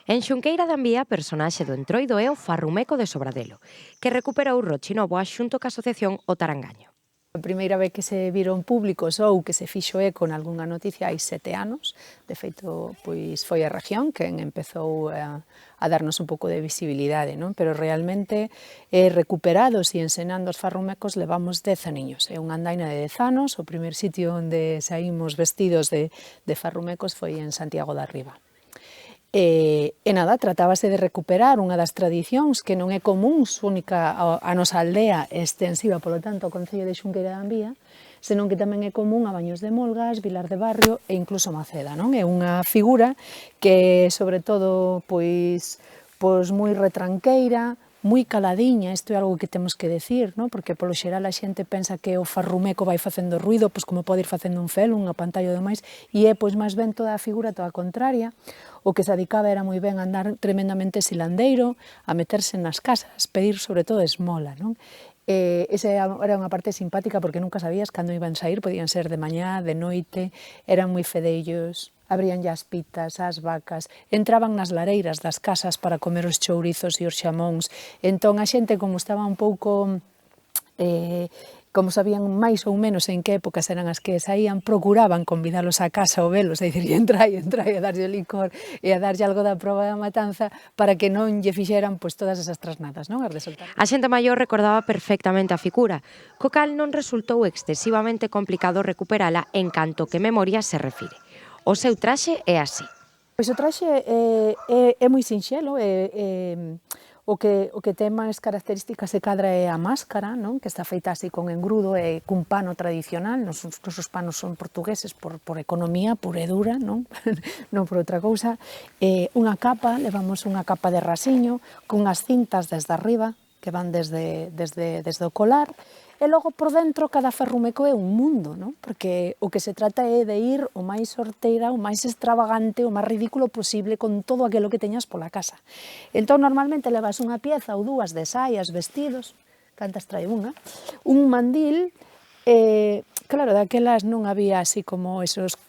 En Xunqueira de Ambía, a personaxe do Entroido é o Farrumeco de Sobradelo, que recuperou Rochinoboa xunto ca asociación O Tarangaño. A primeira vez que se viron públicos ou que se fixo eco en algunha noticia hai 7 anos. De feito, pois foi a región quen empezou a darnos un pouco de visibilidade, non? Pero realmente recuperados e ensinando os farrumecos levamos 10 aniños. É unha andaina de 10 anos, o primer sitio onde saímos vestidos de farrumecos foi en Santiago da Riba. E nada, tratábase de recuperar unha das tradicións que non é común, única a nosa aldea extensiva, polo tanto, o Concello de Xunqueira de Ambía, senón que tamén é común a Baños de Molgas, Vilar de Barrio e incluso Maceda, non? É unha figura que, sobre todo, pois moi retranqueira, moi caladiña, isto é algo que temos que decir, non? Porque polo xeral a xente pensa que o farrumeco vai facendo ruido, pois como pode ir facendo un fel, unha pantalla ou demais, e é pois máis ben toda a figura, toda a contraria. O que se dedicaba era moi ben a andar tremendamente silandeiro, a meterse nas casas, pedir sobre todo esmola, non? Esa era unha parte simpática porque nunca sabías cando iban sair, podían ser de mañá, de noite, eran moi fedellos, abrían as pitas, as vacas, entraban nas lareiras das casas para comer os chourizos e os xamóns. Entón a xente, como estaba un pouco como sabían máis ou menos en que épocas eran as que saían, procuraban convidalos a casa ou velos, e dicir, entrai, a darlle o licor e a darlle algo da proba da matanza para que non lle fixeran pois, todas esas trasnadas, non? As de soltar. A xente maior recordaba perfectamente a figura, co cal non resultou excesivamente complicado recuperala en canto que memoria se refire. O seu traxe é así. Pois o traxe é moi sinxelo, o que ten máis características e cadra é a máscara, non? Que está feita así con engrudo e cun pano tradicional, os nosos panos son portugueses por economía pura e dura, non? Non por outra cousa. Unha capa, levamos unha capa de rasiño, con as cintas desde arriba, que van desde o colar, e logo por dentro cada farrumeco é un mundo, non? Porque o que se trata é de ir o máis sorteira, o máis extravagante, o máis ridículo posible con todo aquilo que teñas pola casa. Entón, normalmente levas unha pieza ou dúas de saias, vestidos, cantas trae unha, un mandil, claro, daquelas non había así como esos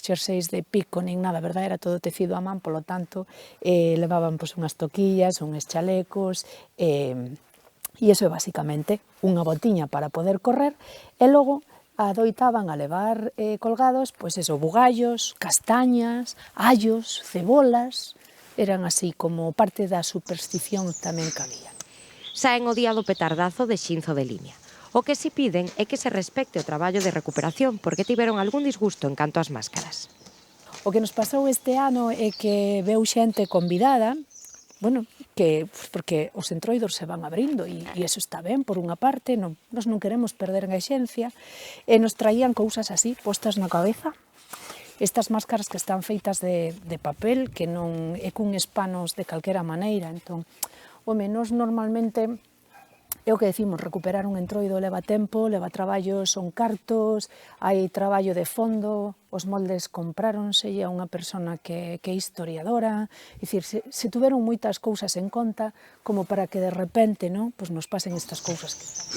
xerseis de pico nin nada, verdad? Era todo tecido a man, polo tanto, levaban pois, unhas toquillas, uns chalecos, e iso é basicamente unha botiña para poder correr, e logo adoitaban a levar colgados, pois eso, bugallos, castañas, allos, cebolas, eran así como parte da superstición tamén que había. Saen o día do petardazo de Xinzo de Limia. O que si piden é que se respecte o traballo de recuperación porque tiveron algún disgusto en canto ás máscaras. O que nos pasou este ano é que veu xente convidada, bueno, porque os entroidos se van abrindo e iso está ben, por unha parte, nós non queremos perder a esencia, e nos traían cousas así, postas na cabeza, estas máscaras que están feitas de papel, que non é cun espanos de calquera maneira, entón, home, nós normalmente, é o que decimos, recuperar un entroido leva tempo, leva traballo, son cartos, hai traballo de fondo, os moldes compráronse a unha persona que é historiadora, é dicir, se tuveron moitas cousas en conta como para que de repente, non, pois nos pasen estas cousas que están.